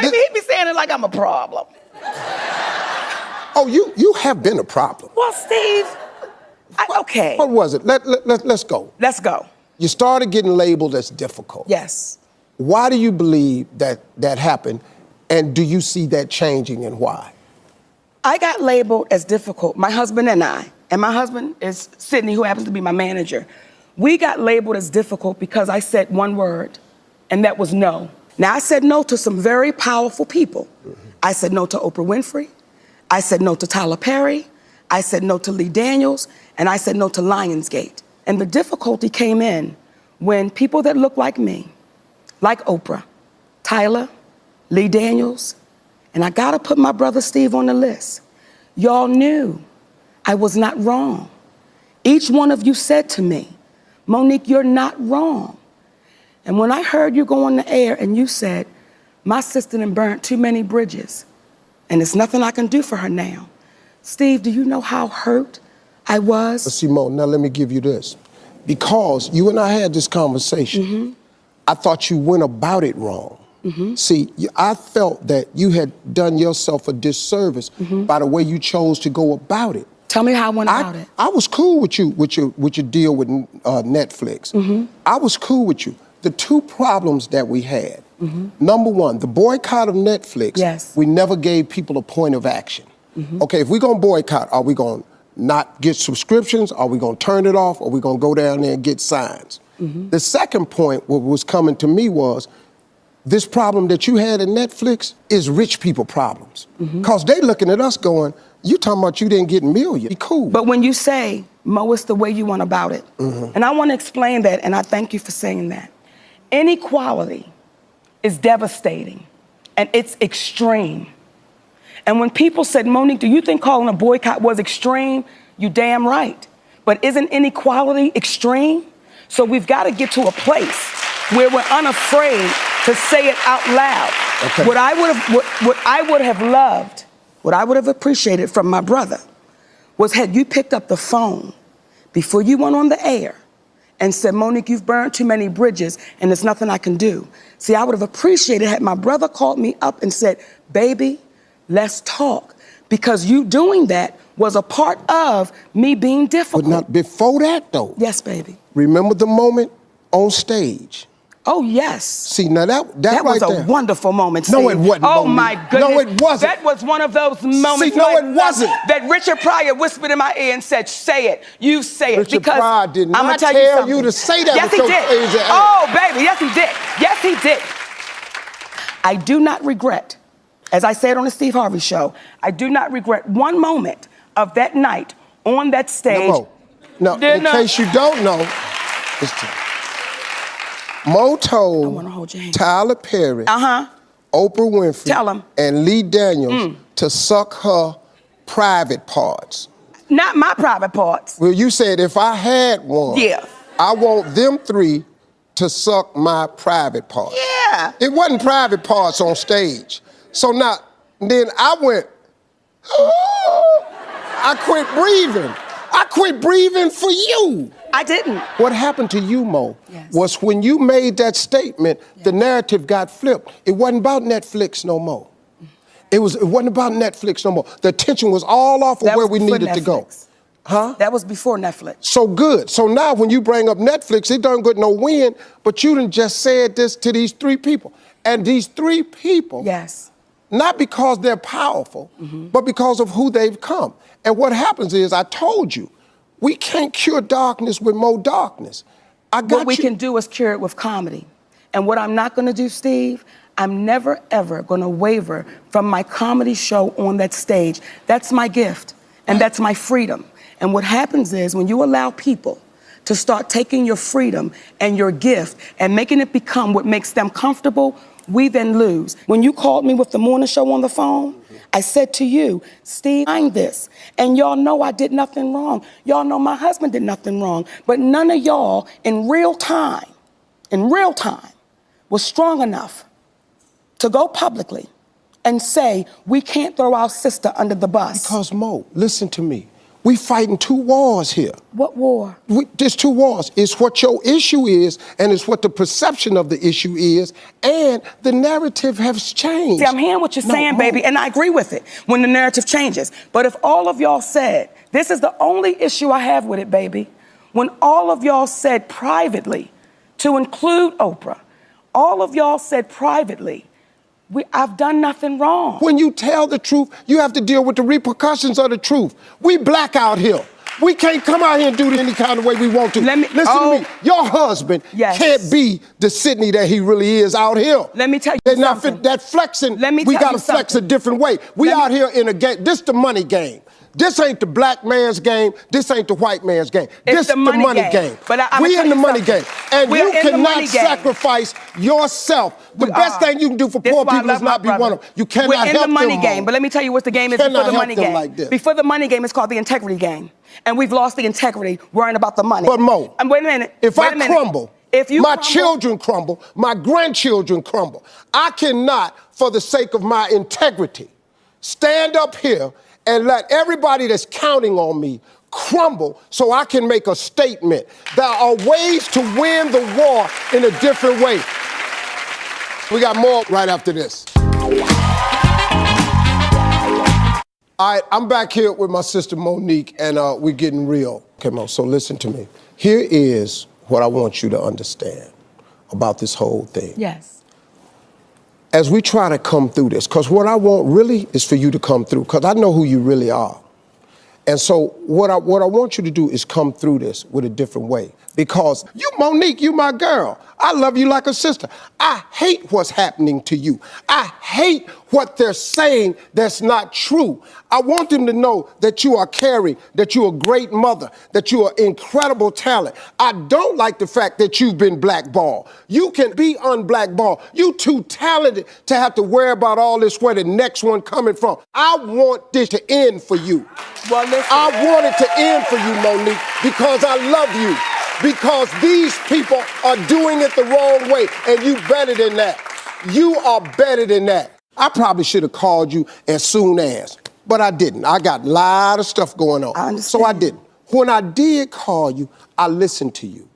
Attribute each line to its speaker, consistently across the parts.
Speaker 1: Baby, he be saying it like I'm a problem.
Speaker 2: Oh, you have been a problem.
Speaker 1: Well, Steve, okay.
Speaker 2: What was it? Let's go.
Speaker 1: Let's go.
Speaker 2: You started getting labeled as difficult.
Speaker 1: Yes.
Speaker 2: Why do you believe that happened? And do you see that changing, and why?
Speaker 1: I got labeled as difficult, my husband and I. And my husband is Sydney, who happens to be my manager. We got labeled as difficult because I said one word, and that was no. Now, I said no to some very powerful people. I said no to Oprah Winfrey. I said no to Tyler Perry. I said no to Lee Daniels. And I said no to Lionsgate. And the difficulty came in when people that look like me, like Oprah, Tyler, Lee Daniels, and I gotta put my brother Steve on the list. Y'all knew I was not wrong. Each one of you said to me, Monique, you're not wrong. And when I heard you go on the air and you said, my sister done burnt too many bridges and there's nothing I can do for her now. Steve, do you know how hurt I was?
Speaker 2: See, Mo, now let me give you this. Because you and I had this conversation, I thought you went about it wrong. See, I felt that you had done yourself a disservice by the way you chose to go about it.
Speaker 1: Tell me how I went about it.
Speaker 2: I was cool with you, with your deal with Netflix. I was cool with you. The two problems that we had, number one, the boycott of Netflix,
Speaker 1: yes.
Speaker 2: We never gave people a point of action. Okay, if we're gonna boycott, are we gonna not get subscriptions? Are we gonna turn it off? Or are we gonna go down there and get signs? The second point, what was coming to me was, this problem that you had in Netflix is rich people problems. Cause they looking at us going, you talking about you didn't get millions. Be cool.
Speaker 1: But when you say, Mo, it's the way you went about it. And I want to explain that, and I thank you for saying that. Inequality is devastating, and it's extreme. And when people said, Monique, do you think calling a boycott was extreme? You damn right. But isn't inequality extreme? So we've got to get to a place where we're unafraid to say it out loud.
Speaker 2: Okay.
Speaker 1: What I would have loved, what I would have appreciated from my brother was had you picked up the phone before you went on the air and said, Monique, you've burned too many bridges and there's nothing I can do. See, I would have appreciated had my brother called me up and said, baby, let's talk. Because you doing that was a part of me being difficult.
Speaker 2: But not before that, though.
Speaker 1: Yes, baby.
Speaker 2: Remember the moment on stage?
Speaker 1: Oh, yes.
Speaker 2: See, now that
Speaker 1: right
Speaker 2: was
Speaker 1: a wonderful moment, Steve.
Speaker 2: No, it wasn't.
Speaker 1: Oh,
Speaker 2: Monique.
Speaker 1: my goodness.
Speaker 2: No, it wasn't.
Speaker 1: That was one of those moments.
Speaker 2: See, no, it wasn't.
Speaker 1: That Richard Pryor whispered in my ear and said, say it. You say it.
Speaker 2: Richard
Speaker 1: because
Speaker 2: Pryor did not
Speaker 1: I'ma tell
Speaker 2: you to say that.
Speaker 1: Yes,
Speaker 2: with
Speaker 1: he
Speaker 2: your
Speaker 1: did.
Speaker 2: crazy ass.
Speaker 1: Oh, baby, yes, he did. Yes, he did. I do not regret, as I said on the Steve Harvey show, I do not regret one moment of that night on that stage.
Speaker 2: No, in case you don't know, Mo told Tyler Perry, Oprah Winfrey, and Lee Daniels to suck her private parts.
Speaker 1: Not my private parts.
Speaker 2: Well, you said if I had one, I want them three to suck my private parts.
Speaker 1: Yeah.
Speaker 2: It wasn't private parts on stage. So now, then I went, I quit breathing. I quit breathing for you.
Speaker 1: I didn't.
Speaker 2: What happened to you, Mo, was when you made that statement, the narrative got flipped. It wasn't about Netflix no more. It wasn't about Netflix no more. The attention was all off of where we needed to go. Huh?
Speaker 1: That was before Netflix.
Speaker 2: So good. So now when you bring up Netflix, it don't get no win, but you done just said this to these three people. And these three people, not because they're powerful, but because of who they've come. And what happens is, I told you, we can't cure darkness with more darkness.
Speaker 1: What we can do is cure it with comedy. And what I'm not gonna do, Steve, I'm never, ever gonna waver from my comedy show on that stage. That's my gift, and that's my freedom. And what happens is, when you allow people to start taking your freedom and your gift and making it become what makes them comfortable, we then lose. When you called me with the morning show on the phone, I said to you, Steve, I'm this. And y'all know I did nothing wrong. Y'all know my husband did nothing wrong. But none of y'all in real time, was strong enough to go publicly and say, we can't throw our sister under the bus.
Speaker 2: Because Mo, listen to me. We fighting two wars here.
Speaker 1: What war?
Speaker 2: There's two wars. It's what your issue is, and it's what the perception of the issue is, and the narrative has changed.
Speaker 1: See, I'm hearing what you're saying, baby, and I agree with it when the narrative changes. But if all of y'all said, this is the only issue I have with it, baby, when all of y'all said privately, to include Oprah, all of y'all said privately, I've done nothing wrong.
Speaker 2: When you tell the truth, you have to deal with the repercussions of the truth. We black out here. We can't come out here and do this any kind of way we want to. Listen to me. Your husband can't be the Sydney that he really is out here.
Speaker 1: Let me tell you something.
Speaker 2: That flexing, we got to flex a different way. We out here in a game. This the money game. This ain't the black man's game. This ain't the white man's game. This the money game.
Speaker 1: But
Speaker 2: we in the money game. And you cannot sacrifice yourself. The best thing you can do for poor people is not be one of them. You cannot help them.
Speaker 1: We're in the money game. But let me tell you what the game is before the money game. Before the money game, it's called the integrity game. And we've lost the integrity worrying about the money.
Speaker 2: But Mo,
Speaker 1: wait a minute.
Speaker 2: If I crumble, my children crumble, my grandchildren crumble. I cannot, for the sake of my integrity, stand up here and let everybody that's counting on me crumble so I can make a statement. There are ways to win the war in a different way. We got more right after this. All right, I'm back here with my sister Monique, and we're getting real. Okay, Mo, so listen to me. Here is what I want you to understand about this whole thing.
Speaker 1: Yes.
Speaker 2: As we try to come through this, because what I want really is for you to come through, because I know who you really are. And so what I want you to do is come through this with a different way. Because you, Monique, you my girl. I love you like a sister. I hate what's happening to you. I hate what they're saying that's not true. I want them to know that you are caring, that you're a great mother, that you are incredible talent. I don't like the fact that you've been blackballed. You can be unblackballed. You too talented to have to worry about all this, where the next one coming from. I want this to end for you.
Speaker 1: Well, listen.
Speaker 2: I want it to end for you, Monique, because I love you. Because these people are doing it the wrong way, and you better than that. You are better than that. I probably should have called you as soon as, but I didn't. I got a lot of stuff going on.
Speaker 1: I understand.
Speaker 2: So I didn't. When I did call you, I listened to you.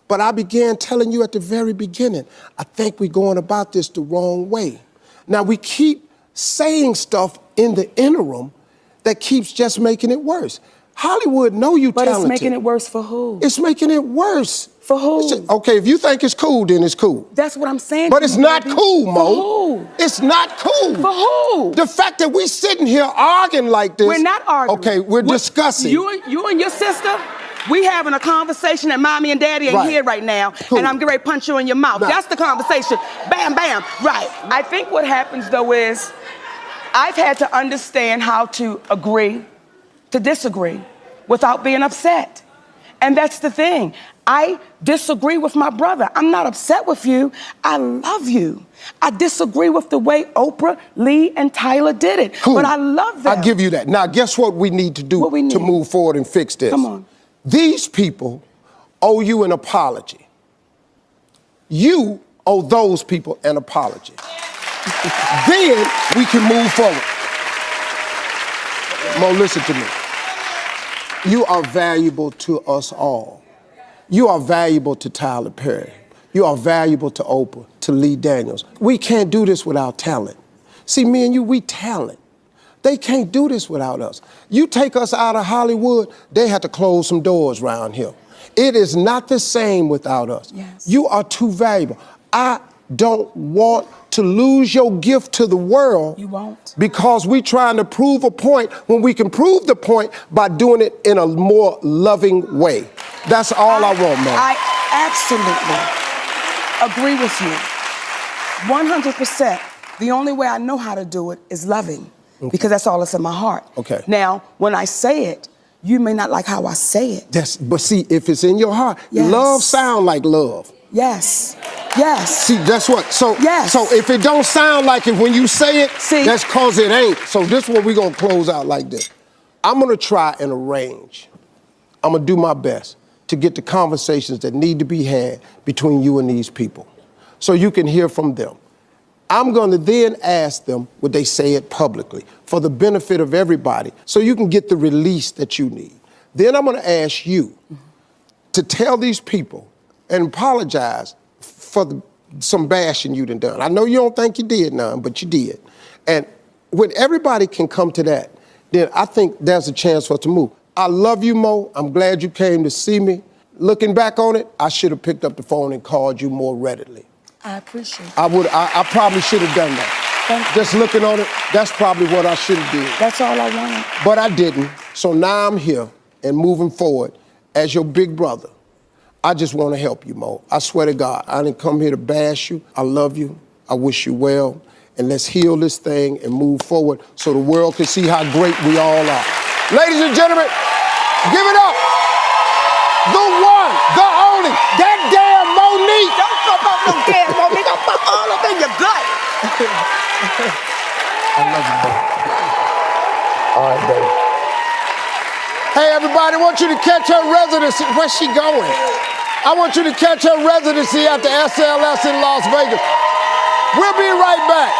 Speaker 2: But I began telling you at the very beginning, I think we're going about this the wrong way. Now, we keep saying stuff in the interim that keeps just making it worse. Hollywood know you talented.
Speaker 1: But it's making it worse for who?
Speaker 2: It's making it worse.
Speaker 1: For who?
Speaker 2: Okay, if you think it's cool, then it's cool.
Speaker 1: That's what I'm saying.
Speaker 2: But it's not cool, Mo.
Speaker 1: For who?
Speaker 2: It's not cool.
Speaker 1: For who?
Speaker 2: The fact that we sitting here arguing like this.
Speaker 1: We're not arguing.
Speaker 2: Okay, we're discussing.
Speaker 1: You and your sister, we having a conversation that mommy and daddy ain't here right now, cool. And I'm getting ready to punch you in your mouth. Nah. That's the conversation. Bam, bam. Right. I think what happens, though, is I've had to understand how to agree to disagree without being upset. And that's the thing. I disagree with my brother. I'm not upset with you. I love you. I disagree with the way Oprah, Lee, and Tyler did it. Cool. But I love them.
Speaker 2: I'll give you that. Now, guess what we need to do to move forward and fix this?
Speaker 1: Come on.
Speaker 2: These people owe you an apology. You owe those people an apology. Then we can move forward. Mo, listen to me. You are valuable to us all. You are valuable to Tyler Perry. You are valuable to Oprah, to Lee Daniels. We can't do this without talent. See, me and you, we talent. They can't do this without us. You take us out of Hollywood, they have to close some doors around here. It is not the same without us.
Speaker 1: Yes.
Speaker 2: You are too valuable. I don't want to lose your gift to the world.
Speaker 1: You won't.
Speaker 2: Because we're trying to prove a point when we can prove the point by doing it in a more loving way. That's all I want, man.
Speaker 1: I absolutely agree with you. 100%. The only way I know how to do it is loving, because that's all that's in my heart.
Speaker 2: Okay.
Speaker 1: Now, when I say it, you may not like how I say it.
Speaker 2: But see, if it's in your heart, love sound like love.
Speaker 1: Yes. Yes.
Speaker 2: See, that's what. So, so if it don't sound like it when you say it, that's cause it ain't. So this is what we're gonna close out like this. I'm gonna try and arrange. I'm gonna do my best to get the conversations that need to be had between you and these people, so you can hear from them. I'm gonna then ask them, would they say it publicly for the benefit of everybody, so you can get the release that you need. Then I'm gonna ask you to tell these people and apologize for some bashing you done. I know you don't think you did none, but you did. And when everybody can come to that, then I think there's a chance for us to move. I love you, Mo. I'm glad you came to see me. Looking back on it, I should have picked up the phone and called you more readily.
Speaker 1: I appreciate it.
Speaker 2: I probably should have done that.
Speaker 1: Thank you.
Speaker 2: Just looking on it, that's probably what I should have did.
Speaker 1: That's all I wanted.
Speaker 2: But I didn't. So now I'm here and moving forward as your big brother. I just want to help you, Mo. I swear to God, I didn't come here to bash you. I love you. I wish you well. And let's heal this thing and move forward so the world can see how great we all are. Ladies and gentlemen, give it up. The one, the only, that damn Monique.
Speaker 1: Don't come up no damn Monique. I'll put all up in your gut.
Speaker 2: I love you, Mo. All right, baby. Hey, everybody, I want you to catch her residency. Where's she going? I want you to catch her residency at the SLS in Las Vegas. We'll be right back.